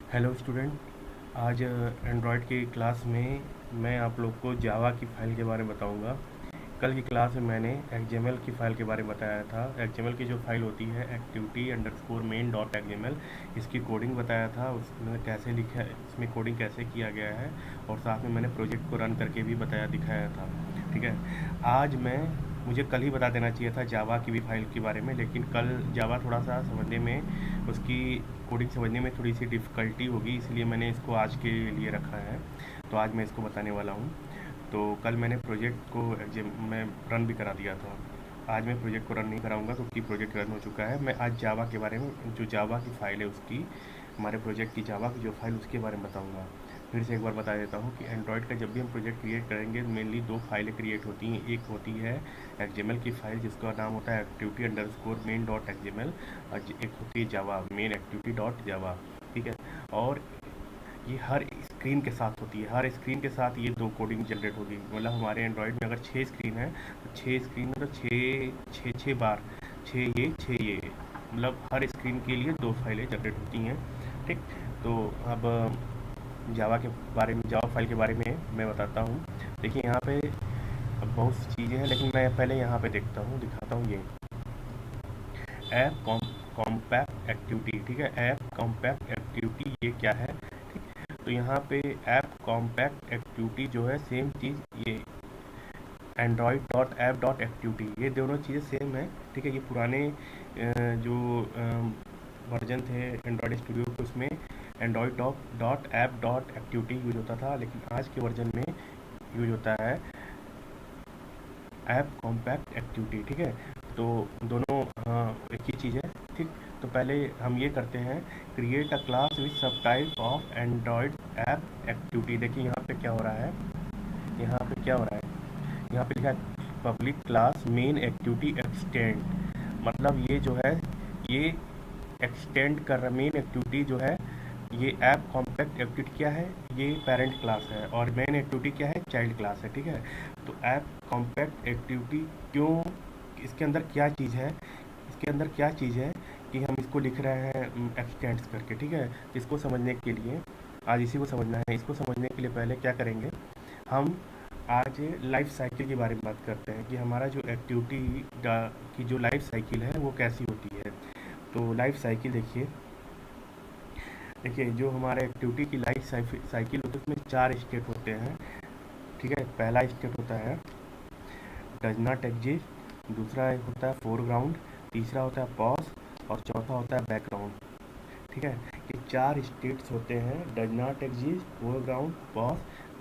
Hello student. आज Android की class में मैं आप लोग को जावा की फ़ाइल के बारे में बताऊंगा। कल की क्लास में मैंने एक्सएमएल की फ़ाइल के बारे में बताया था। एक्सएमएल की जो फ़ाइल होती है activity underscore main dot XML, इसकी कोडिंग बताया था, उसमें कैसे लिखा है, इसमें कोडिंग कैसे किया गया है, और साथ में मैंने प्रोजेक्ट को रन करके भी बताया दिखाया था। ठीक है। आज मैं मुझे कल ही बता देना चाहिए था जावा की भी फाइल के बारे में, लेकिन कल जावा थोड़ा सा समझने में, उसकी कोडिंग समझने में थोड़ी सी डिफ़िकल्टी होगी, इसलिए मैंने इसको आज के लिए रखा है। तो आज मैं इसको बताने वाला हूँ। तो कल मैंने प्रोजेक्ट को एग्जाम में रन भी करा दिया था। आज मैं प्रोजेक्ट को रन नहीं कराऊंगा क्योंकि प्रोजेक्ट रन हो चुका है। मैं आज जावा के बारे में, जो जावा की फ़ाइल है उसकी, हमारे प्रोजेक्ट की जावा की जो फाइल उसके बारे में बताऊंगा। फिर से एक बार बता देता हूँ कि एंड्रॉयड का जब भी हम प्रोजेक्ट क्रिएट करेंगे मेनली दो फाइलें क्रिएट होती हैं। एक होती है एक्सएमएल की फ़ाइल जिसका नाम होता है activity underscore main dot XML, और एक होती है जावा मेन एक्टिविटी डॉट जावा। ठीक है। और ये हर स्क्रीन के साथ होती है, हर स्क्रीन के साथ ये दो कोडिंग जनरेट होगी। मतलब हमारे एंड्रॉयड में अगर 6 स्क्रीन है तो 6 स्क्रीन में तो छः छः छः बार, छः ये, मतलब हर स्क्रीन के लिए दो फाइलें जनरेट होती हैं। ठीक। तो अब जावा के बारे में, जावा फाइल के बारे में मैं बताता हूँ। देखिए यहाँ पे अब बहुत सी चीज़ें हैं, लेकिन मैं पहले यहाँ पे दिखाता हूँ ये ऐप कॉम्पैक्ट एक्टिविटी। ठीक है। ऐप कॉम्पैक्ट एक्टिविटी ये क्या है? तो यहाँ पे ऐप कॉम्पैक्ट एक्टिविटी जो है सेम चीज़, ये Android dot app dot activity, ये दोनों चीज़ें सेम है। ठीक है। ये पुराने जो वर्जन थे एंड्रॉयड स्टूडियो के, उसमें Android dot app dot activity use होता था, लेकिन आज के वर्जन में यूज होता है ऐप कॉम्पैक्ट एक्टिविटी। ठीक है। तो दोनों एक ही चीज़ है। ठीक। तो पहले हम ये करते हैं, क्रिएट अ क्लास विथ सब type of Android app activity. देखिए यहाँ पे क्या हो रहा है, यहाँ पे क्या हो रहा है, यहाँ पे लिखा है public class main activity extend. मतलब ये जो है, ये एक्सटेंड कर रहा, मेन एक्टिविटी जो है, ये ऐप कॉम्पैक्ट एक्टिविटी क्या है, ये पेरेंट क्लास है, और मेन एक्टिविटी क्या है, चाइल्ड क्लास है। ठीक है। तो ऐप कॉम्पैक्ट एक्टिविटी क्यों, इसके अंदर क्या चीज़ है, इसके अंदर क्या चीज़ है कि हम इसको लिख रहे हैं एक्सटेंड्स करके। ठीक है। इसको समझने के लिए आज इसी को समझना है। इसको समझने के लिए पहले क्या करेंगे, हम आज लाइफ साइकिल के बारे में बात करते हैं कि हमारा जो एक्टिविटी की जो लाइफ साइकिल है वो कैसी होती है। तो लाइफ साइकिल देखिए, देखिए जो हमारे एक्टिविटी की लाइफ साइकिल होती है उसमें 4 स्टेट होते हैं। ठीक है। पहला स्टेट होता है डज नॉट एग्जिस्ट, दूसरा होता है फोरग्राउंड, तीसरा होता है पॉज, और चौथा होता है बैकग्राउंड। ठीक है। ये 4 स्टेट्स होते हैं, does not exist, foreground, pause,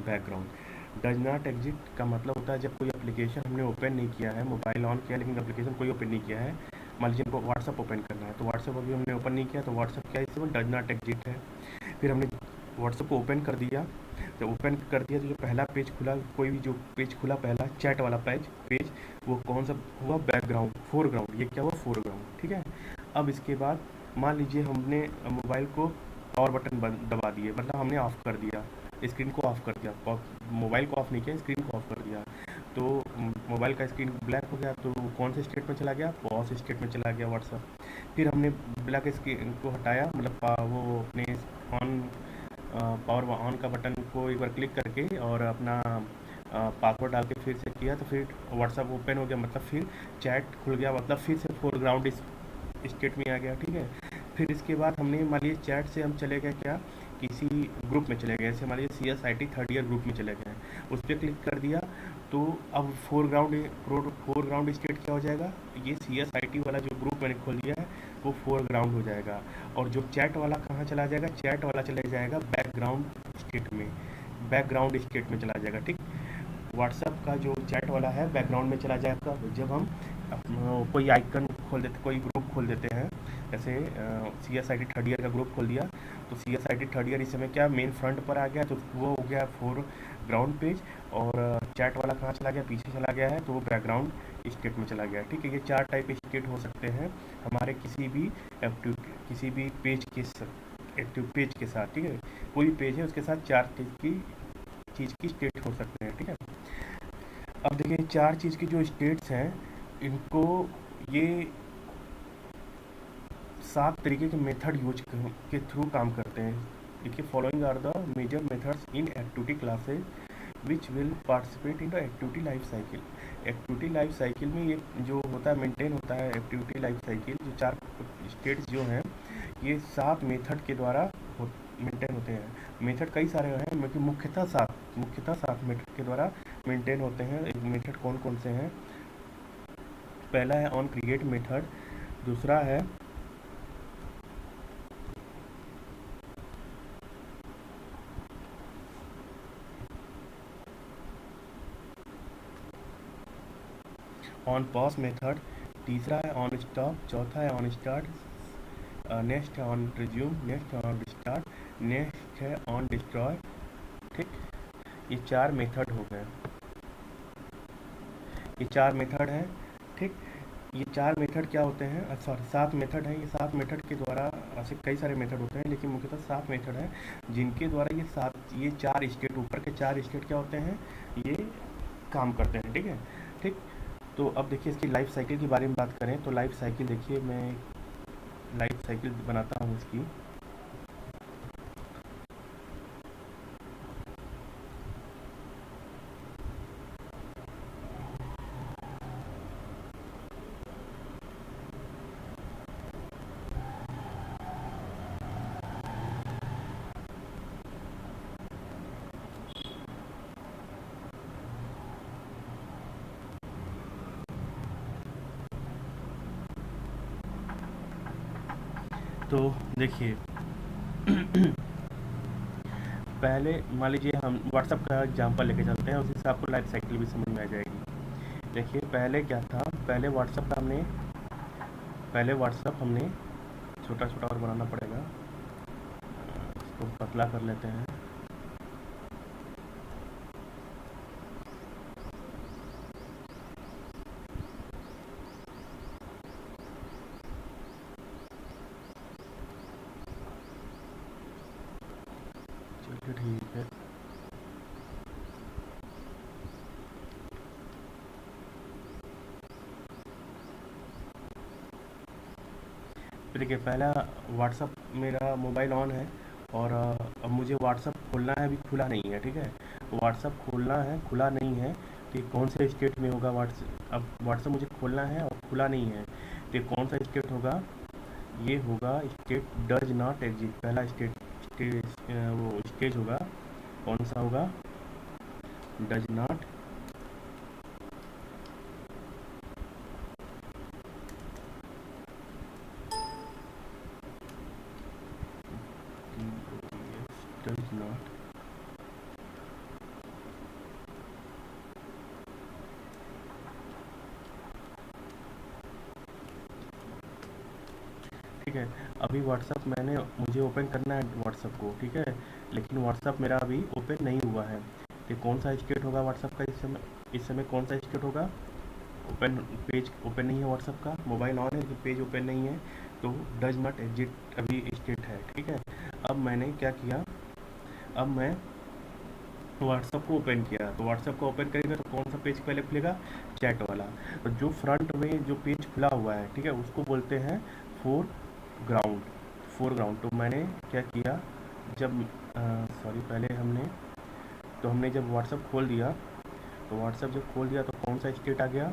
background. Does not exist का मतलब होता है जब कोई एप्लीकेशन हमने ओपन नहीं किया है, मोबाइल ऑन किया लेकिन एप्लीकेशन कोई ओपन नहीं किया है। मान लीजिए हमको व्हाट्सअप ओपन करना है, तो व्हाट्सअप अभी हमने ओपन नहीं किया, तो व्हाट्सअप क्या है, इसमें डज नॉट एग्जिस्ट है। फिर हमने व्हाट्सअप को ओपन कर दिया, तो ओपन कर दिया तो जो पहला पेज खुला, कोई भी जो पेज खुला पहला चैट वाला पेज, वो कौन सा हुआ, बैकग्राउंड, फोरग्राउंड, ये क्या हुआ, फोरग्राउंड। ठीक है। अब इसके बाद मान लीजिए हमने मोबाइल को पावर बटन दबा दिए, मतलब हमने ऑफ़ कर दिया, स्क्रीन को ऑफ़ कर दिया, मोबाइल को ऑफ़ नहीं किया, स्क्रीन को ऑफ़ कर दिया, तो मोबाइल का स्क्रीन ब्लैक हो गया, तो कौन से स्टेट में चला गया, पॉज स्टेट में चला गया व्हाट्सअप। फिर हमने ब्लैक स्क्रीन को हटाया, मतलब वो अपने ऑन, पावर ऑन का बटन को एक बार क्लिक करके और अपना पासवर्ड डाल के फिर से किया, तो फिर व्हाट्सअप ओपन हो गया, मतलब फिर चैट खुल गया, मतलब फिर से फोरग्राउंड स्टेट में आ गया। ठीक है। फिर इसके बाद हमने मान लीजिए चैट से हम चले गए क्या, किसी ग्रुप में चले गए, जैसे मान लीजिए CSIT थर्ड ईयर ग्रुप में चले गए, उस पर क्लिक कर दिया, तो अब फोरग्राउंड स्टेट क्या हो जाएगा, ये CSIT वाला जो ग्रुप मैंने खोल दिया है वो फोरग्राउंड हो जाएगा। और जो चैट वाला कहाँ चला जाएगा, चैट वाला चला जाएगा बैकग्राउंड स्टेट में, बैकग्राउंड स्टेट में चला जाएगा। ठीक। व्हाट्सअप का जो चैट वाला है बैकग्राउंड में चला जाएगा जब हम कोई आइकन खोल देते, कोई ग्रुप खोल देते हैं, जैसे CSIT थर्ड ईयर का ग्रुप खोल दिया, तो CSIT थर्ड ईयर इस समय क्या मेन फ्रंट पर आ गया, तो वो हो गया फोरग्राउंड पेज, और चैट वाला कहाँ चला गया, पीछे चला गया है, तो वो बैकग्राउंड स्टेट में चला गया। ठीक है। ये 4 टाइप के स्टेट हो सकते हैं हमारे किसी भी एक्टिव पेज के साथ। ठीक है। कोई पेज है उसके साथ 4 चीज़ की स्टेट हो सकते हैं। ठीक है। अब देखिए 4 चीज़ की जो स्टेट्स हैं, इनको ये 7 तरीके के मेथड यूज के थ्रू काम करते हैं। देखिए following are the major methods in activity classes which will participate in the activity life cycle. Activity life cycle में ये जो होता है मेंटेन होता है एक्टिविटी लाइफ साइकिल, जो 4 स्टेट्स जो हैं ये 7 मेथड के द्वारा मेंटेन होते हैं। मेथड कई सारे हैं लेकिन मुख्यतः 7 मेथड के द्वारा मेंटेन होते हैं। एक मेथड कौन कौन से हैं? पहला है ऑन क्रिएट मेथड, दूसरा है ऑन पॉज मेथड, तीसरा है ऑन स्टॉप, चौथा है ऑन स्टार्ट, नेक्स्ट है ऑन रिज्यूम, नेक्स्ट है ऑन रिस्टार्ट, नेक्स्ट है ऑन डिस्ट्रॉय। ठीक, ये 4 मेथड हो गए, ये 4 मेथड हैं। ठीक, ये 4 मेथड क्या होते हैं? सॉरी 7 मेथड हैं। ये 7 मेथड के द्वारा ऐसे कई सारे मेथड होते हैं लेकिन मुख्यतः 7 मेथड हैं जिनके द्वारा ये 4 स्टेट, ऊपर के 4 स्टेट क्या होते हैं, ये काम करते हैं। ठीक है, ठीक। तो अब देखिए इसकी लाइफ साइकिल के बारे में बात करें तो लाइफ साइकिल देखिए, मैं लाइफ साइकिल बनाता हूँ इसकी। तो देखिए पहले मान लीजिए हम व्हाट्सअप का एग्जांपल लेके चलते हैं, उसी से आपको लाइफ साइकिल भी समझ में आ जाएगी। देखिए पहले क्या था, पहले व्हाट्सअप हमने छोटा छोटा और बनाना पड़ेगा, इसको पतला कर लेते हैं। चलिए ठीक है, देखिए पहला व्हाट्सअप मेरा मोबाइल ऑन है और अब मुझे व्हाट्सअप खोलना है, अभी खुला नहीं है। ठीक है, व्हाट्सअप खोलना है, खुला नहीं है, कि कौन सा स्टेट में होगा व्हाट्सअप? अब व्हाट्सअप मुझे खोलना है और खुला नहीं है तो कौन सा स्टेट होगा? ये होगा स्टेट डज नॉट एग्जिस्ट। पहला वो स्टेज होगा, कौन सा होगा? डज नॉट डज नॉट ठीक है। अभी व्हाट्सअप मुझे ओपन करना है व्हाट्सअप को, ठीक है, लेकिन व्हाट्सअप मेरा अभी ओपन नहीं हुआ है तो कौन सा स्टेट होगा व्हाट्सअप का? इस समय कौन सा स्टेट होगा? पेज ओपन नहीं है व्हाट्सअप का, मोबाइल ऑन है लेकिन पेज ओपन नहीं है, तो डज नॉट एग्जिट अभी स्टेट है। ठीक है, अब मैंने क्या किया, अब मैं व्हाट्सअप को ओपन किया, तो व्हाट्सअप को ओपन करेंगे तो कौन सा पेज पहले खुलेगा? चैट वाला। तो जो फ्रंट में जो पेज खुला हुआ है, ठीक है, उसको बोलते हैं फोरग्राउंड। तो मैंने क्या किया, जब हमने जब व्हाट्सअप खोल दिया, तो व्हाट्सअप जब खोल दिया तो कौन सा स्टेट आ गया?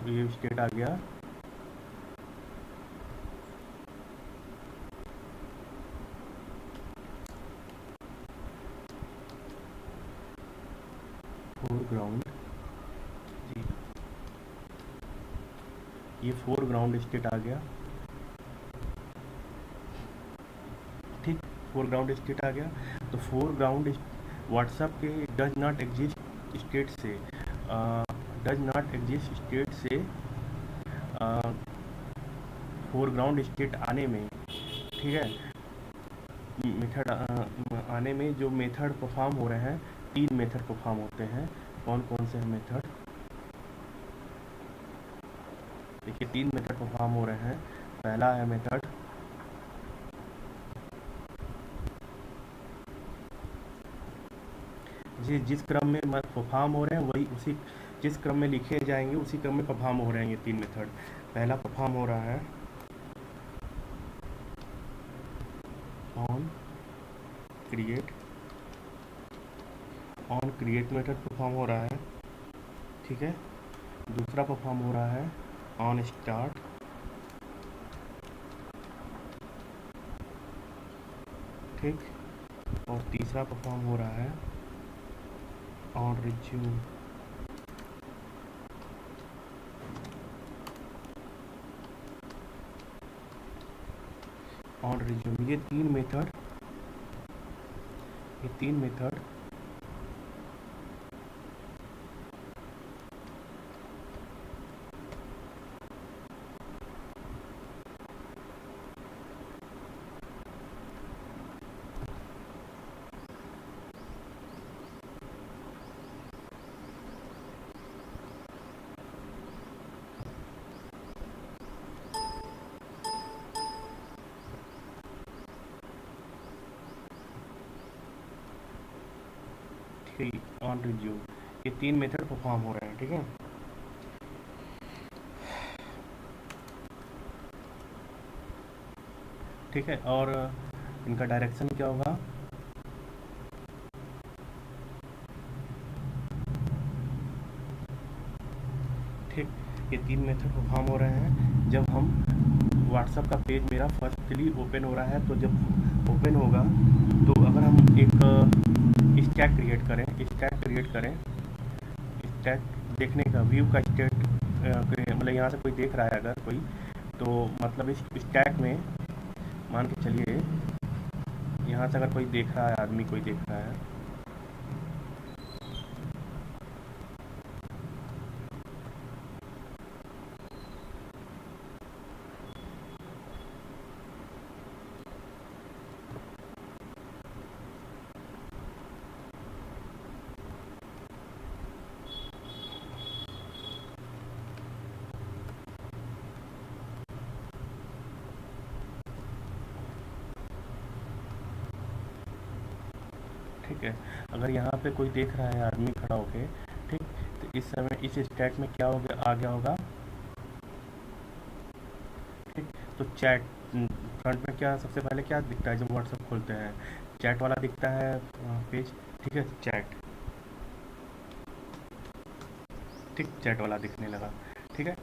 ये स्टेट आ गया फोरग्राउंड जी, ये फोरग्राउंड स्टेट आ गया। ठीक, फोरग्राउंड स्टेट आ गया। तो फोरग्राउंड व्हाट्सएप के डज नॉट एग्जिस्ट स्टेट से फोरग्राउंड स्टेट आने में, ठीक है, मेथड आने में जो मेथड परफॉर्म हो रहे हैं, 3 मेथड परफॉर्म होते हैं। कौन कौन से हैं मेथड? देखिए 3 मेथड परफॉर्म हो रहे हैं। पहला है मेथड जिस क्रम में परफॉर्म हो रहे हैं वही उसी जिस क्रम में लिखे जाएंगे उसी क्रम में परफॉर्म हो रहे हैं ये 3 मेथड। पहला परफॉर्म हो रहा है ऑन क्रिएट मेथड परफॉर्म हो रहा है, ठीक है। दूसरा परफॉर्म हो रहा है ऑन स्टार्ट, ठीक। और तीसरा परफॉर्म हो रहा है ऑन रिज्यूम। ये तीन मेथड ऑन रिज्यूम, ये तीन मेथड परफॉर्म हो रहे हैं, ठीक है। ठीक है, और इनका डायरेक्शन क्या होगा, ठीक। ये तीन मेथड परफॉर्म हो रहे हैं जब हम व्हाट्सएप का पेज मेरा फर्स्टली ओपन हो रहा है। तो जब ओपन होगा तो अगर हम एक स्टैक क्रिएट करें, स्टैक देखने का, व्यू का स्टैक, मतलब यहाँ से कोई देख रहा है अगर कोई, तो मतलब इस स्टैक में मान के चलिए यहाँ से अगर कोई देख रहा है, आदमी कोई देख रहा है, ठीक है। अगर यहाँ पे कोई देख रहा है आदमी खड़ा होके, ठीक, तो इस समय इस स्टैक में क्या हो गया, आ गया होगा, ठीक। तो चैट फ्रंट में क्या सबसे पहले क्या दिखता है जब व्हाट्सएप खोलते हैं, चैट वाला दिखता है पेज, ठीक है, चैट वाला दिखने लगा, ठीक है।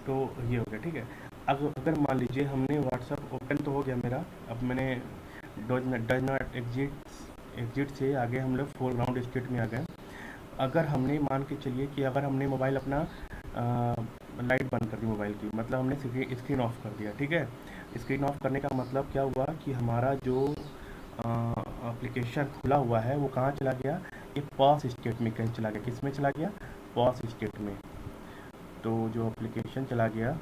तो ये हो गया, ठीक है। अगर मान लीजिए हमने व्हाट्सएप ओपन तो हो गया मेरा, अब मैंने डज नॉट एग्जिट से आगे हम लोग फोरग्राउंड स्टेट में आ गए। अगर हमने मान के चलिए कि अगर हमने मोबाइल अपना लाइट बंद कर दी मोबाइल की, मतलब हमने स्क्रीन ऑफ कर दिया, ठीक है। स्क्रीन ऑफ करने का मतलब क्या हुआ कि हमारा जो एप्लीकेशन खुला हुआ है वो कहाँ चला गया, ये पॉज स्टेट में कहीं चला गया। किस में चला गया, पॉज स्टेट में। तो जो एप्लीकेशन चला गया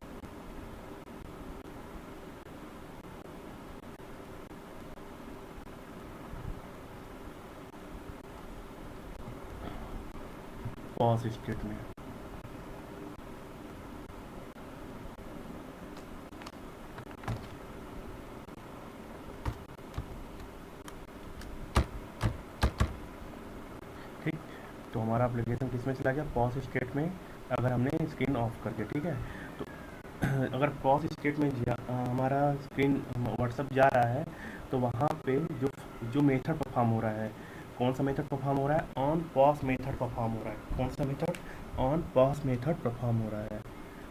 पॉज स्टेट में, ठीक। तो हमारा एप्लीकेशन किस में चला गया, पॉज स्टेट में, अगर हमने स्क्रीन ऑफ कर दिया, ठीक है। तो अगर पॉज स्टेट में हमारा स्क्रीन व्हाट्सअप जा रहा है तो वहाँ पे जो मेथड परफॉर्म हो रहा है, कौन सा मेथड परफॉर्म हो रहा है, ऑन पॉज मेथड परफॉर्म हो रहा है। कौन सा method, on pause method perform हो रहा है।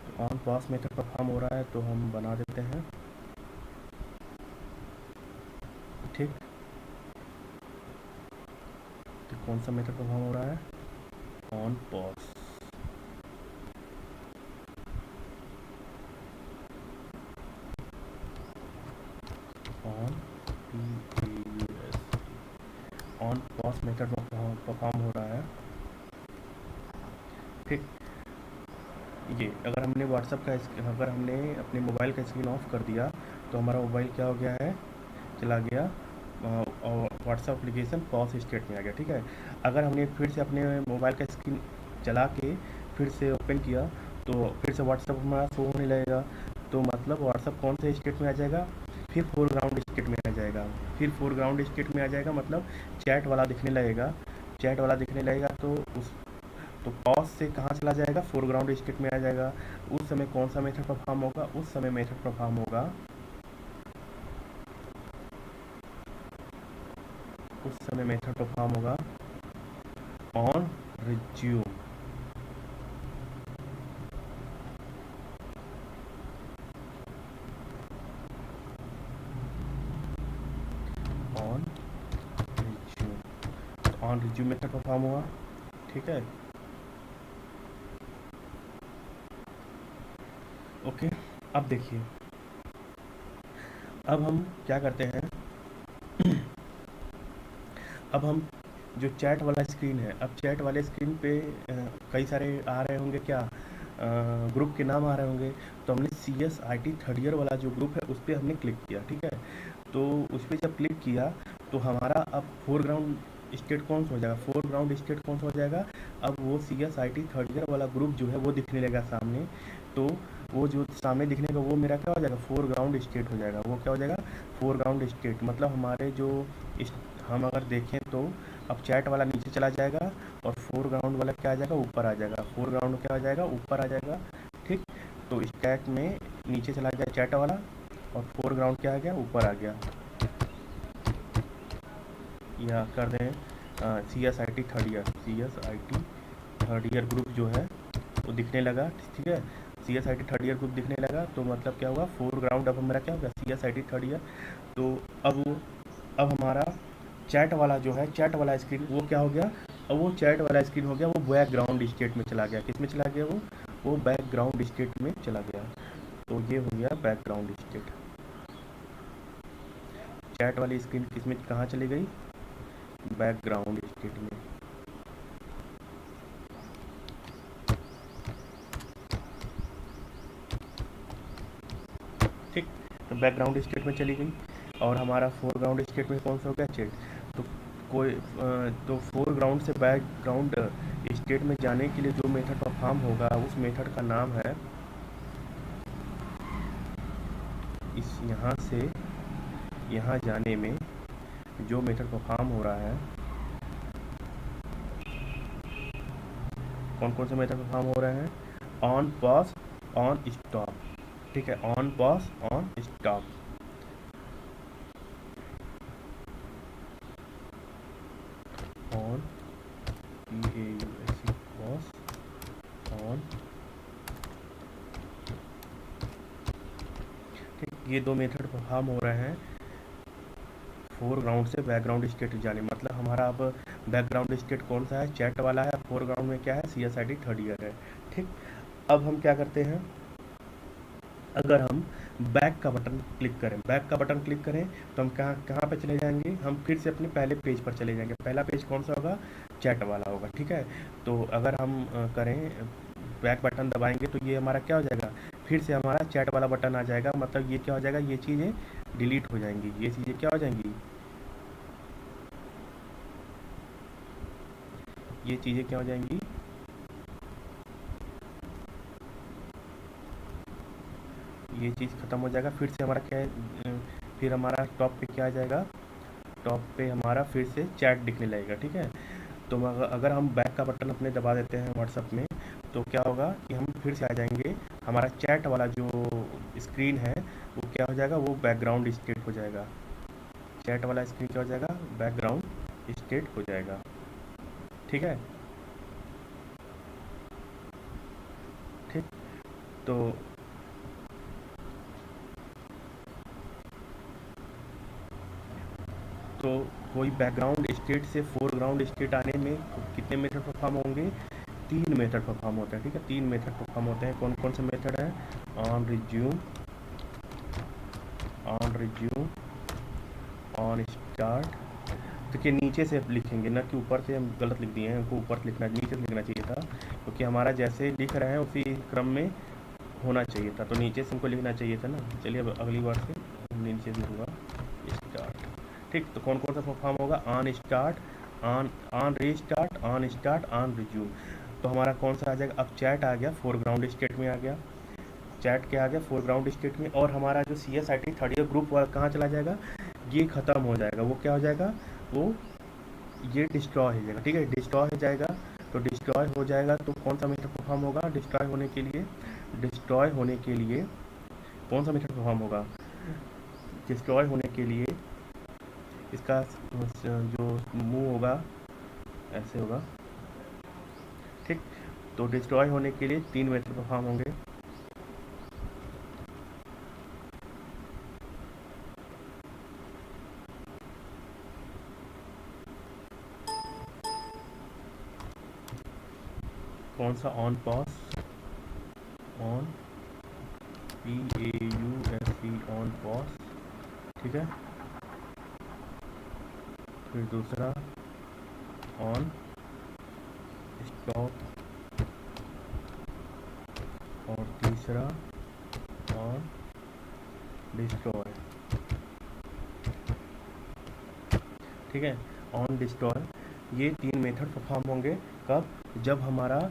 तो ऑन पॉज मेथड परफॉर्म हो रहा है तो हम बना देते हैं, ठीक। तो कौन सा मेथड परफॉर्म हो रहा है, on pause, on pause method perform हो रहा है, ठीक। ये अगर हमने अगर हमने अपने मोबाइल का स्क्रीन ऑफ कर दिया तो हमारा मोबाइल क्या हो गया है, चला गया और व्हाट्सएप एप्लीकेशन पॉज स्टेट में आ गया, ठीक है। अगर हमने फिर से अपने मोबाइल का स्क्रीन चला के फिर से ओपन किया तो फिर से व्हाट्सएप हमारा शो होने लगेगा। तो मतलब व्हाट्सएप कौन से स्टेट में आ जाएगा, फिर फोरग्राउंड स्टेट में आ जाएगा। फिर फोरग्राउंड स्टेट में आ जाएगा मतलब चैट वाला दिखने लगेगा। तो पॉज से कहाँ चला जाएगा, फोरग्राउंड स्टेट में आ जाएगा। उस समय कौन सा मेथड परफॉर्म होगा, उस समय मेथड परफॉर्म होगा उस समय मेथड परफॉर्म होगा on resume. On resume, on resume method perform हुआ, ठीक है। ओके, अब देखिए, अब हम क्या करते हैं, अब हम जो चैट वाला स्क्रीन है, अब चैट वाले स्क्रीन पे कई सारे आ रहे होंगे, क्या ग्रुप के नाम आ रहे होंगे। तो हमने CSIT थर्ड ईयर वाला जो ग्रुप है उस पर हमने क्लिक किया, ठीक है। तो उस पर जब क्लिक किया तो हमारा अब फोरग्राउंड स्टेट कौन सा हो जाएगा, फोरग्राउंड स्टेट कौन सा हो जाएगा, अब वो CSIT थर्ड ईयर वाला ग्रुप जो है वो दिखने लगा सामने। तो वो जो सामने दिखने का वो मेरा क्या हो जाएगा, फोरग्राउंड स्टेट हो जाएगा। वो क्या हो जाएगा, फोरग्राउंड स्टेट, मतलब हमारे जो हम अगर देखें तो अब चैट वाला नीचे चला जाएगा और फोरग्राउंड वाला क्या आ जाएगा, ऊपर आ जाएगा। फोरग्राउंड क्या आ जाएगा, ऊपर आ जाएगा, ठीक। तो स्टैक में नीचे चला गया चैट वाला और फोरग्राउंड क्या आ गया, ऊपर आ गया। या कर दें CSIT third year, CSIT third year group जो है वो दिखने लगा, ठीक है। CSIT थर्ड ईयर ग्रुप दिखने लगा तो मतलब क्या हुआ, फोरग्राउंड अब हमारा क्या होगा, CSIT थर्ड ईयर। तो अब हमारा चैट वाला जो है, चैट वाला स्क्रीन वो क्या हो गया, अब वो चैट वाला स्क्रीन हो गया वो बैकग्राउंड स्टेट में चला गया। किस में चला गया, वो बैकग्राउंड स्टेट में चला गया। तो ये हो गया बैकग्राउंड स्टेट। चैट वाली स्क्रीन किस में कहाँ चली गई, बैकग्राउंड स्टेट में। ठीक, तो बैकग्राउंड स्टेट में चली गई। और हमारा फोरग्राउंड स्टेट में कौन सा हो गया, चैट। तो कोई तो फोरग्राउंड से बैकग्राउंड स्टेट में जाने के लिए जो मेथड परफॉर्म होगा उस मेथड का नाम है, इस यहाँ से यहाँ जाने में जो मेथड परफॉर्म हो रहा है, कौन कौन से मेथड परफॉर्म हो रहे हैं, ऑन पॉज ऑन स्टॉप, ठीक है। On pause on stop, on PAUSE pause on, ठीक। ये दो मेथड परफॉर्म हो रहे हैं फोरग्राउंड से बैकग्राउंड स्टेट जाने, मतलब हमारा अब बैकग्राउंड स्टेट कौन सा है, चैट वाला है। फोरग्राउंड में क्या है, CSIT थर्ड ईयर है, ठीक। अब हम क्या करते हैं, अगर हम बैक का बटन क्लिक करें, बैक का बटन क्लिक करें तो हम कहाँ कहाँ पे चले जाएंगे, हम फिर से अपने पहले पेज पर चले जाएंगे। पहला पेज कौन सा होगा, चैट वाला होगा, ठीक है। तो अगर हम करें बैक बटन दबाएंगे तो ये हमारा क्या हो जाएगा, फिर से हमारा चैट वाला बटन आ जाएगा। मतलब ये क्या हो जाएगा, ये चीज़ें डिलीट हो जाएंगी, ये चीज़ें क्या हो जाएंगी, ये चीज़ें क्या हो जाएंगी, ये चीज़ ख़त्म हो जाएगा। फिर से हमारा क्या है, फिर हमारा टॉप पे क्या आ जाएगा, टॉप पे हमारा फिर से चैट दिखने लगेगा, ठीक है। तो अगर हम बैक का बटन अपने दबा देते हैं व्हाट्सअप में तो क्या होगा कि हम फिर से आ जाएंगे, हमारा चैट वाला जो स्क्रीन है वो क्या हो जाएगा, वो बैकग्राउंड स्टेट हो जाएगा। चैट वाला स्क्रीन क्या हो जाएगा, बैकग्राउंड स्टेट हो जाएगा, ठीक है, ठीक। तो तो कोई बैकग्राउंड स्टेट से फोरग्राउंड स्टेट आने में कितने मेथड परफॉर्म होंगे, 3 मेथड परफॉर्म होते हैं, ठीक है। 3 मेथड परफॉर्म होते हैं, कौन कौन से मेथड हैं, on resume, on resume, on start. देखिए नीचे से लिखेंगे ना कि ऊपर से, हम गलत लिख दिए हैं, हमको ऊपर से लिखना, नीचे से लिखना चाहिए था, क्योंकि हमारा जैसे लिख रहे हैं उसी क्रम में होना चाहिए था, तो नीचे से हमको लिखना चाहिए था ना। चलिए अब अगली बार से नीचे से लिखूँगा, स्टार्ट, ठीक। तो कौन कौन सा परफॉर्म होगा, on start, on on restart, on start, on resume. तो हमारा कौन सा आ जाएगा, अब चैट आ गया फोरग्राउंड स्टेट में आ गया, चैट क्या आ गया, फोरग्राउंड स्टेट में। और हमारा जो CSIT थर्ड ईयर ग्रुप वाला कहाँ चला जाएगा, ये ख़त्म हो जाएगा। वो क्या हो जाएगा, वो ये डिस्ट्रॉय हो जाएगा, ठीक है, डिस्ट्रॉय हो जाएगा। तो डिस्ट्रॉय हो जाएगा तो कौन सा मेथड परफॉर्म होगा, डिस्ट्रॉय होने के लिए, डिस्ट्रॉय होने के लिए कौन सा मेथड परफॉर्म होगा, डिस्ट्रॉय होने के लिए इसका जो मूव होगा ऐसे होगा, ठीक। तो डिस्ट्रॉय होने के लिए 3 मेथड परफॉर्म होंगे। कौन सा? On pause, on PAUSE, on pause, ठीक है। फिर दूसरा ऑन स्टॉप, और तीसरा ऑन डिस्ट्रॉय, ठीक है। ऑन डिस्ट्रॉय, ये 3 मेथड परफॉर्म होंगे कब? जब हमारा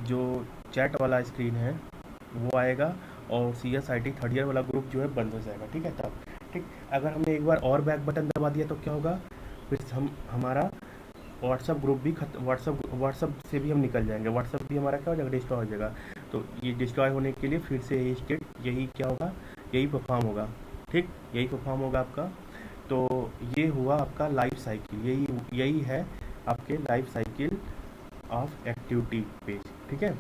जो चैट वाला स्क्रीन है वो आएगा और CSIT थर्ड ईयर वाला ग्रुप जो है बंद हो जाएगा, ठीक है। तब ठीक, अगर हमने एक बार और बैक बटन दबा दिया तो क्या होगा? फिर हमारा व्हाट्सअप ग्रुप भी व्हाट्सअप से भी हम निकल जाएंगे, व्हाट्सअप भी हमारा क्या हो जाएगा? डिस्ट्रॉय हो जाएगा। तो ये डिस्ट्रॉय होने के लिए फिर से यही स्टेट, यही क्या होगा? यही परफॉर्म होगा, ठीक, यही परफॉर्म होगा आपका। तो ये हुआ आपका लाइफ साइकिल, यही है आपके life cycle of activity page, ठीक है।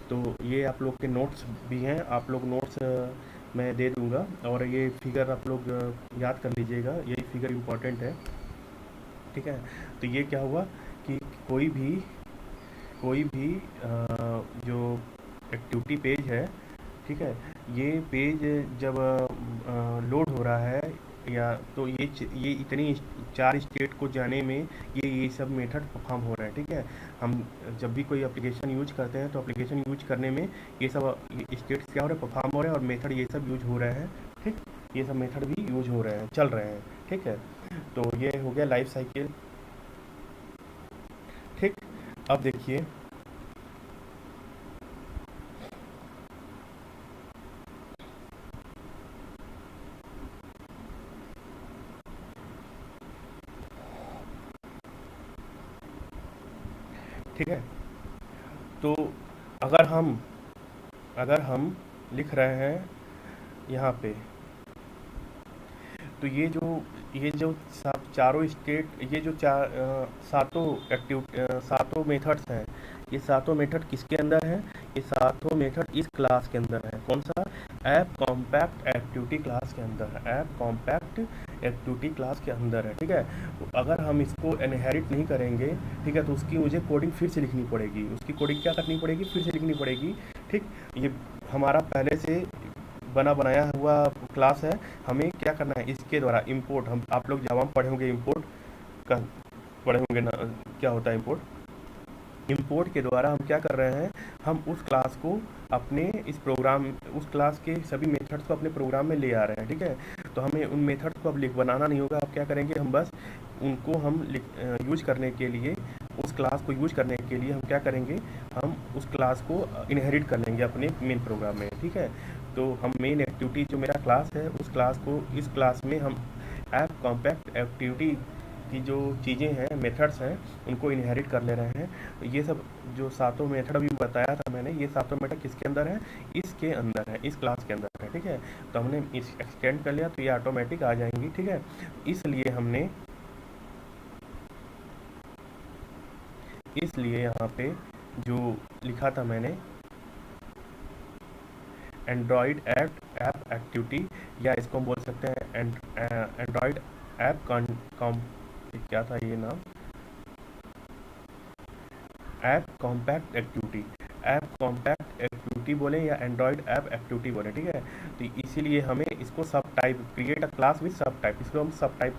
तो ये आप लोग के नोट्स भी हैं, आप लोग नोट्स मैं दे दूंगा, और ये फिगर आप लोग याद कर लीजिएगा, यही फिगर इम्पोर्टेंट है, ठीक है। तो ये क्या हुआ कि कोई भी जो एक्टिविटी पेज है, ठीक है, ये पेज जब लोड हो रहा है या तो ये इतनी 4 स्टेट को जाने में ये सब मेथड परफॉर्म हो रहा है, ठीक है। हम जब भी कोई एप्लीकेशन यूज करते हैं तो एप्लीकेशन यूज करने में ये सब स्टेट्स क्या हो रहे हैं? परफॉर्म हो रहे हैं, और मेथड ये सब यूज हो रहे हैं, ठीक। ये सब मेथड भी यूज हो रहे हैं, चल रहे हैं, ठीक है। तो ये हो गया लाइफ साइकिल, ठीक। अब देखिए, ठीक है। तो अगर हम लिख रहे हैं यहाँ पे, तो ये जो चारों स्टेट, ये जो सातों मेथड्स हैं, ये सातों मेथड किसके अंदर हैं? ये सातों मेथड इस क्लास के अंदर है। कौन सा? ऐप कॉम्पैक्ट एक्टिविटी क्लास के अंदर है, ऐप कॉम्पैक्ट एक्टिविटी क्लास के अंदर है, ठीक है। तो अगर हम इसको इनहेरिट नहीं करेंगे, ठीक है, तो उसकी मुझे कोडिंग फिर से लिखनी पड़ेगी, उसकी कोडिंग क्या करनी पड़ेगी? फिर से लिखनी पड़ेगी, ठीक। ये हमारा पहले से बनाया हुआ क्लास है, हमें क्या करना है? इसके द्वारा इंपोर्ट, हम आप लोग जावा में पढ़े होंगे, इंपोर्ट का पढ़े होंगे ना, क्या होता है इंपोर्ट के द्वारा हम क्या कर रहे हैं? हम उस क्लास को अपने उस क्लास के सभी मेथड्स को अपने प्रोग्राम में ले आ रहे हैं, ठीक है। तो हमें उन मेथड्स को अब बनाना नहीं होगा। अब क्या करेंगे? हम बस उनको हम यूज करने के लिए, उस क्लास को यूज करने के लिए हम क्या करेंगे? हम उस क्लास को इनहेरिट कर लेंगे अपने मेन प्रोग्राम में, ठीक है। तो हम मेन एक्टिविटी जो मेरा क्लास है, उस क्लास को, इस क्लास में हम ऐप कॉम्पैक्ट एक्टिविटी की जो चीज़ें हैं, मेथड्स हैं, उनको इनहेरिट कर ले रहे हैं। तो ये सब जो सातों मेथड अभी बताया था मैंने, ये सातों मेथड किसके अंदर है? इसके अंदर है, इस क्लास के अंदर है, ठीक है। तो हमने इस एक्सटेंड कर लिया तो ये ऑटोमेटिक आ जाएंगी, ठीक है। इसलिए यहाँ पे जो लिखा था मैंने, एंड्रॉयड ऐप एक्टिविटी, या इसको हम बोल सकते हैं एंड्रॉयड ऐप क्या था ये नाम? App compact activity, app compact activity बोले या एंड्रॉयड ऐप एक्टिविटी बोले, ठीक है। तो इसीलिए हमें इसको सब type, create a class with सब टाइप, इसको हम सब टाइप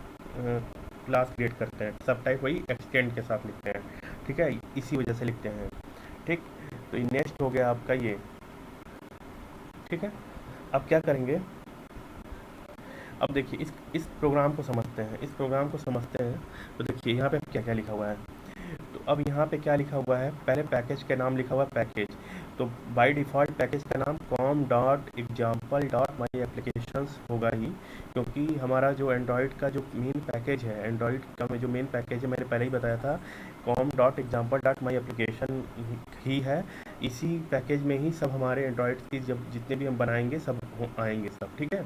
क्लास क्रिएट करते हैं, सब टाइप वही एक्सटेंड के साथ लिखते हैं, ठीक है, इसी वजह से लिखते हैं, ठीक। तो नेक्स्ट हो गया आपका ये, ठीक है। अब क्या करेंगे? अब देखिए इस प्रोग्राम को समझते हैं। तो देखिए यहाँ पे क्या क्या लिखा हुआ है। तो अब यहाँ पे क्या लिखा हुआ है? पहले पैकेज के नाम लिखा हुआ है, पैकेज। तो बाय डिफ़ॉल्ट पैकेज का नाम com.example.myapplications होगा ही, क्योंकि हमारा जो एंड्रॉयड का जो मेन पैकेज है, एंड्रॉयड का जो मेन पैकेज है, मैंने पहले ही बताया था, com.example.myapplication ही है। इसी पैकेज में ही सब हमारे एंड्रॉयड की जब जितने भी हम बनाएंगे सब आएंगे सब, ठीक है,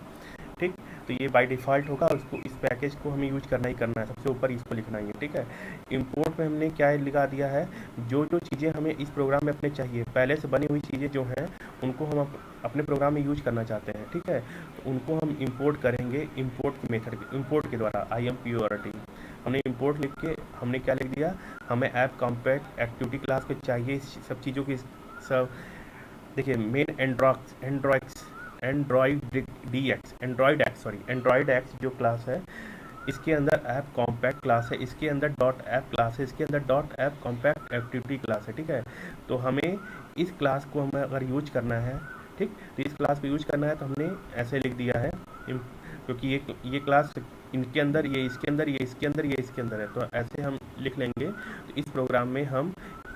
ठीक। तो ये बाय डिफ़ॉल्ट होगा, उसको इस पैकेज को हमें यूज करना ही करना है, सबसे ऊपर इसको लिखना ही है, ठीक है। इंपोर्ट में हमने क्या लिखा दिया है, जो जो चीज़ें हमें इस प्रोग्राम में अपने चाहिए, पहले से बनी हुई चीज़ें जो हैं उनको हम अपने प्रोग्राम में यूज करना चाहते हैं, ठीक है। तो उनको हम इंपोर्ट करेंगे इंपोर्ट के मेथड, इंपोर्ट के द्वारा, IMPORT हमने इंपोर्ट लिख के हमने क्या लिख दिया, हमें ऐप कॉम्पैक्ट एक्टिविटी क्लास को चाहिए इस सब चीज़ों की सब। देखिए मेन एंड्रॉयड एक्स जो क्लास है, इसके अंदर ऐप कॉम्पैक्ट क्लास है, इसके अंदर डॉट ऐप क्लास है, इसके अंदर dot app compact activity class है, ठीक है। तो हमें इस क्लास को हमें अगर यूज करना है, ठीक, तो इस क्लास को यूज करना है तो हमने ऐसे लिख दिया है, क्योंकि ये क्लास इनके अंदर, ये इसके अंदर, ये इसके अंदर, ये इसके अंदर है, तो ऐसे हम लिख लेंगे। तो इस प्रोग्राम में हम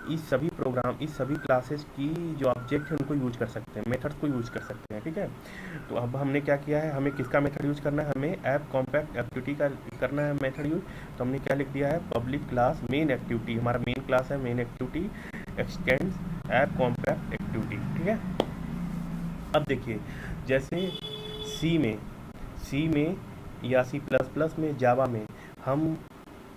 इस सभी क्लासेस की जो ऑब्जेक्ट है उनको यूज कर सकते हैं, मेथड्स को यूज कर सकते हैं, ठीक है। तो अब हमने क्या किया है, हमें किसका मेथड यूज करना है, हमें ऐप कॉम्पैक्ट एक्टिविटी का करना है मेथड यूज। तो हमने क्या लिख दिया है, पब्लिक क्लास मेन एक्टिविटी, हमारा मेन क्लास है main activity x tends app compact activity, ठीक है। अब देखिए जैसे सी में या C++ में, जावा में हम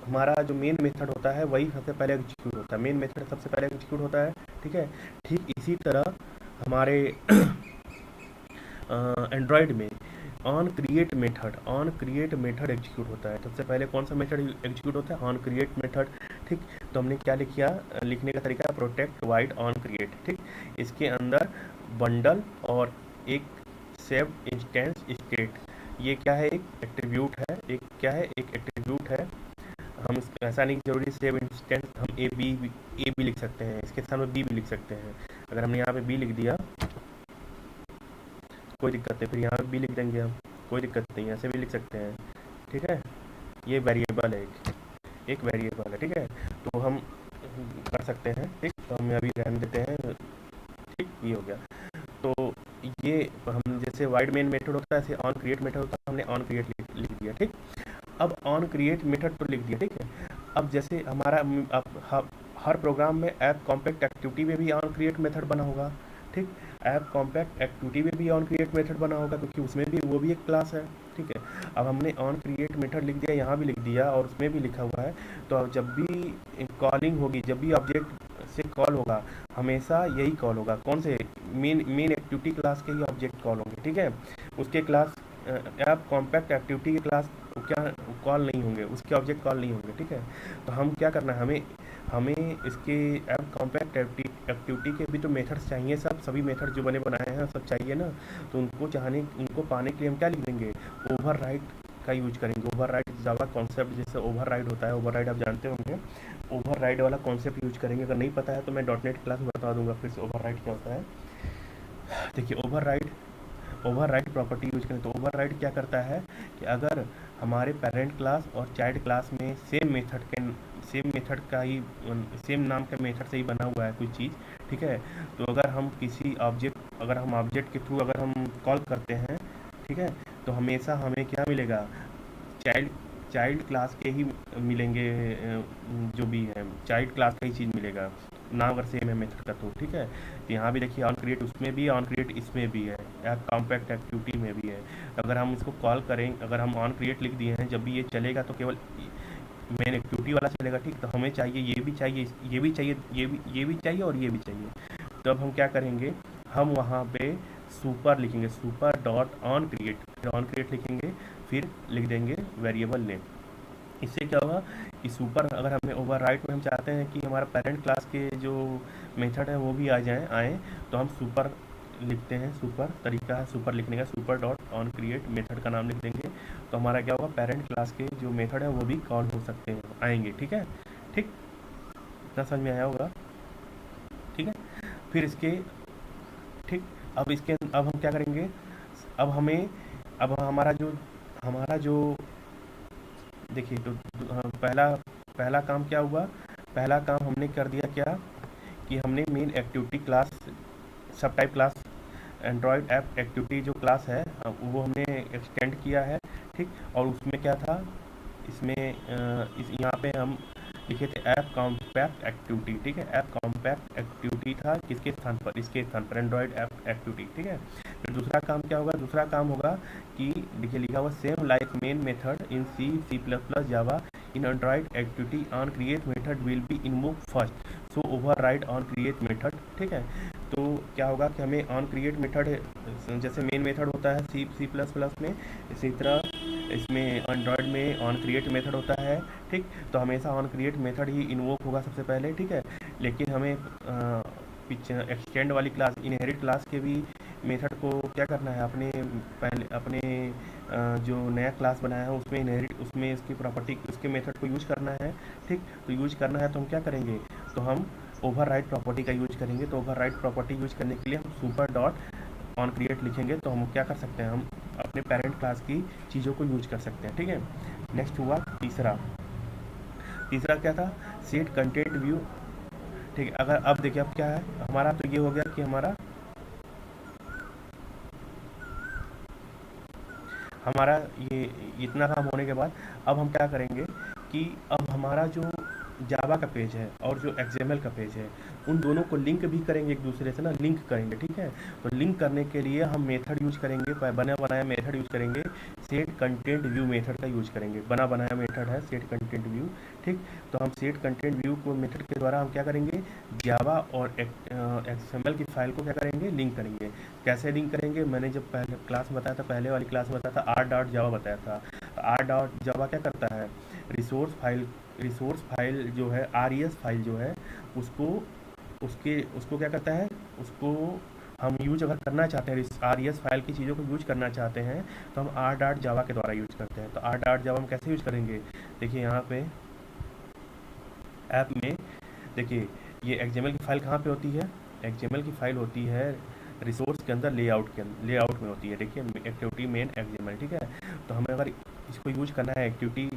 हमारा जो मेन मेथड होता है वही सबसे पहले एग्जीक्यूट होता है, मेन मेथड सबसे पहले एग्जीक्यूट होता है, ठीक है। ठीक इसी तरह हमारे एंड्रॉयड में ऑन क्रिएट मेथड एग्जीक्यूट होता है। सबसे पहले कौन सा मेथड एग्जीक्यूट होता है, ऑन क्रिएट मेथड, ठीक। तो हमने क्या लिखा, लिखने का तरीका है प्रोटेक्ट वाइड ऑन क्रिएट, ठीक। इसके अंदर बंडल और एक सेव इंस्टेंस स्टेट, ये क्या है, एक एट्रीब्यूट है, एक एट्रीब्यूट है। हम ऐसा नहीं जरूरी सेव इंस्टेंस, हम ए बी लिख सकते हैं, इसके सामने बी भी लिख सकते हैं। अगर हमने यहाँ पे बी लिख दिया कोई दिक्कत नहीं, फिर यहाँ पे बी लिख देंगे हम, कोई दिक्कत नहीं, ऐसे भी लिख सकते हैं, ठीक है। ये वेरिएबल है, एक वेरिएबल है, ठीक है। तो हम कर सकते हैं, ठीक। तो हम अभी रहने देते हैं, ठीक, ये हो गया। तो ये हम जैसे वाइड मेन मेथड होता है, ऐसे ऑन क्रिएट मेथड होता है, हमने ऑन क्रिएट लिख दिया, ठीक। अब ऑन क्रिएट मेथड तो लिख दिया, ठीक है। अब जैसे हमारा हर प्रोग्राम में ऐप कॉम्पैक्ट एक्टिविटी में भी ऑन क्रिएट मेथड बना होगा, ठीक। ऐप कॉम्पैक्ट एक्टिविटी में भी ऑन क्रिएट मेथड बना होगा, क्योंकि उसमें भी वो भी एक क्लास है, ठीक है। अब हमने ऑन क्रिएट मेथड लिख दिया, यहाँ भी लिख दिया और उसमें भी लिखा हुआ है। तो अब जब भी कॉलिंग होगी, जब भी ऑब्जेक्ट से कॉल होगा, हमेशा यही कॉल होगा, कौन से, मेन एक्टिविटी क्लास के ही ऑब्जेक्ट कॉल होंगे, ठीक है। उसके क्लास ऐप कॉम्पैक्ट एक्टिविटी के क्लास क्या कॉल नहीं होंगे, उसके ऑब्जेक्ट कॉल नहीं होंगे, ठीक है। तो हम क्या करना है, हमें इसके ऐप कॉम्पैक्ट एक्टिविटी के भी तो मेथड्स चाहिए, सभी मेथड जो बने बनाए हैं सब चाहिए ना। तो उनको पाने के लिए हम क्या लिख देंगे, ओवरराइड का यूज करेंगे। ओवरराइड जावा कॉन्सेप्ट जैसे ओवरराइड होता है, ओवरराइड आप जानते होंगे, ओवरराइड वाला कॉन्सेप्ट यूज करेंगे। अगर नहीं पता है तो मैं .NET क्लास में बता दूंगा फिर से ओवरराइड क्या होता है। देखिए ओवरराइड प्रॉपर्टी यूज करें तो ओवरराइड क्या करता है कि अगर हमारे पेरेंट क्लास और चाइल्ड क्लास में सेम मेथड का ही, सेम नाम के मेथड से ही बना हुआ है कोई चीज़, ठीक है। तो अगर हम ऑब्जेक्ट के थ्रू अगर हम कॉल करते हैं, ठीक है, तो हमेशा हमें क्या मिलेगा, चाइल्ड क्लास के ही मिलेंगे, जो भी है चाइल्ड क्लास का ही चीज़ मिलेगा, नाम अगर सेम है मेथड का तो, ठीक है। तो यहाँ भी देखिए ऑन क्रिएट उसमें भी है, ऑन क्रिएट इसमें भी है, ऐप कॉम्पैक्ट एक्टिविटी में भी है। अगर हम इसको कॉल करें, अगर हम ऑन क्रिएट लिख दिए हैं, जब भी ये चलेगा तो केवल मेन एक्टिविटी वाला चलेगा, ठीक। तो हमें चाहिए, ये भी चाहिए, ये भी चाहिए, ये भी चाहिए और ये भी चाहिए। तो अब हम क्या करेंगे, हम वहाँ पे सुपर लिखेंगे, सुपर डॉट ऑन क्रिएट, फिर ऑन क्रिएट लिखेंगे, फिर लिख देंगे वेरिएबल नेम। इससे क्या होगा कि सुपर, अगर हमें ओवरराइड में हम चाहते हैं कि हमारा पेरेंट क्लास के जो मेथड है वो भी आए, तो हम सुपर लिखते हैं, सुपर तरीका है सुपर लिखने का, super dot on create method का नाम लिख देंगे। तो हमारा क्या होगा, पेरेंट क्लास के जो मेथड है वो भी कॉल हो सकते हैं, आएंगे, ठीक है, ठीक। इतना समझ में आया होगा, ठीक है। फिर इसके, ठीक, अब हम क्या करेंगे, अब हमारा जो देखिए, तो पहला काम क्या हुआ, पहला काम हमने कर दिया क्या कि हमने मेन एक्टिविटी क्लास सब type class Android app activity जो क्लास है वो हमने एक्सटेंड किया है, ठीक। और उसमें क्या था, इसमें यहाँ पे हम लिखे थे ऐप कॉम्पैक्ट एक्टिविटी, ठीक है। ऐप कॉम्पैक्ट एक्टिविटी था किसके स्थान पर, इसके स्थान पर एंड्रॉयड ऐप एक्टिविटी, ठीक है। फिर दूसरा काम क्या होगा, दूसरा काम होगा कि देखिए लिखा हुआ same like main method in C C plus plus Java in Android activity on create method will be invoke first so override on create method. ठीक है, तो क्या होगा कि हमें ऑन क्रिएट मेथड जैसे मेन मेथड होता है सी सी प्लस प्लस में, इसी तरह इसमें एंड्रॉयड में ऑन क्रिएट मेथड होता है। ठीक, तो हमेशा on create method he invoke होगा सबसे पहले। ठीक है, लेकिन हमें एक्सटेंड वाली क्लास इनहेरिट क्लास के भी मेथड को क्या करना है, अपने पहले अपने जो नया क्लास बनाया है उसमें इनहेरिट उसमें इसकी प्रॉपर्टी उसके मेथड को यूज करना है। ठीक, तो यूज करना है तो हम क्या करेंगे, तो हम ओवरराइड प्रॉपर्टी का यूज करेंगे। तो ओवरराइड प्रॉपर्टी यूज करने के लिए हम सुपर डॉट ऑन क्रिएट लिखेंगे, तो हम क्या कर सकते हैं, हम अपने पेरेंट क्लास की चीज़ों को यूज कर सकते हैं। ठीक है, नेक्स्ट हुआ तीसरा क्या था, सेट कंटेंट व्यू। ठीक है, अगर अब देखिए अब क्या है हमारा, तो ये हो गया कि हमारा ये इतना काम होने के बाद अब हम क्या करेंगे कि अब हमारा जो जावा का पेज है और जो एक्सएमएल का पेज है उन दोनों को लिंक भी करेंगे, एक दूसरे से ना लिंक करेंगे। ठीक है, तो लिंक करने के लिए हम मेथड यूज करेंगे, बना बनाया मेथड यूज करेंगे, सेट कंटेंट व्यू मेथड का यूज करेंगे। बना बनाया मेथड है सेट कंटेंट व्यू। ठीक, तो हम सेट कंटेंट व्यू को मेथड के द्वारा हम क्या करेंगे, जावा और एक्सएमएल की फाइल को क्या करेंगे, लिंक करेंगे। कैसे लिंक करेंगे, मैंने जब पहले क्लास में बताया था, पहले वाली क्लास में बताया था आर डॉट जावा बताया था। आर डॉट जावा क्या करता है, रिसोर्स फाइल जो है आरईएस फाइल जो है उसको क्या करता है, उसको हम यूज अगर करना चाहते हैं, आरईएस फाइल की चीज़ों को यूज करना चाहते हैं तो हम आर डॉट जावा के द्वारा यूज करते हैं। तो आर डॉट जावा हम कैसे यूज करेंगे, देखिए यहाँ पे ऐप में देखिए ये एक्सएमएल की फाइल कहाँ पे होती है, एक्सएमएल की फाइल होती है रिसोर्स के अंदर लेआउट में होती है। देखिए एक्टिविटी मेन एक्सएमएल। ठीक है, तो हमें अगर इसको यूज करना है activity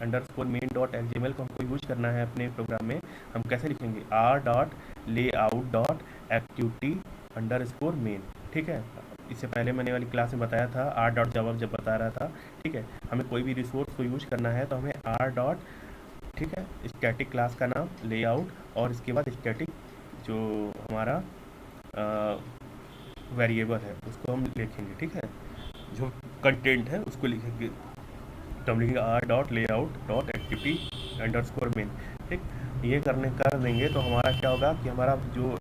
underscore main dot XML को हमको यूज करना है अपने प्रोग्राम में, हम कैसे लिखेंगे, R dot layout dot activity underscore main. ठीक है, इससे पहले मैंने वाली क्लास में बताया था आर डॉट जावा जब बता रहा था। ठीक है, हमें कोई भी रिसोर्स को यूज करना है तो हमें आर डॉट, ठीक है, स्टैटिक क्लास का नाम लेआउट और इसके बाद स्टैटिक जो हमारा वेरिएबल है उसको हम लिखेंगे। ठीक है, जो कंटेंट है उसको लिखेंगे, तो हम लिखेंगे R dot layout dot activity underscore main. ठीक, ये कर देंगे तो हमारा क्या होगा कि हमारा जो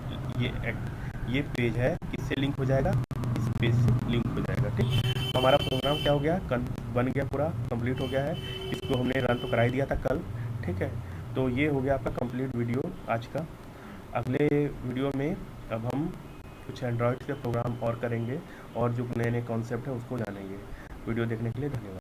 ये पेज है किससे लिंक हो जाएगा, इस पेज से लिंक हो जाएगा। ठीक, तो हमारा प्रोग्राम क्या हो गया, बन गया, पूरा कंप्लीट हो गया है। इसको हमने रन तो कराई दिया था कल। ठीक है, तो ये हो गया आपका कंप्लीट वीडियो आज का। अगले वीडियो में अब हम कुछ एंड्रॉयड के प्रोग्राम और करेंगे और जो नए नए कॉन्सेप्ट है उसको जानेंगे। वीडियो देखने के लिए धन्यवाद।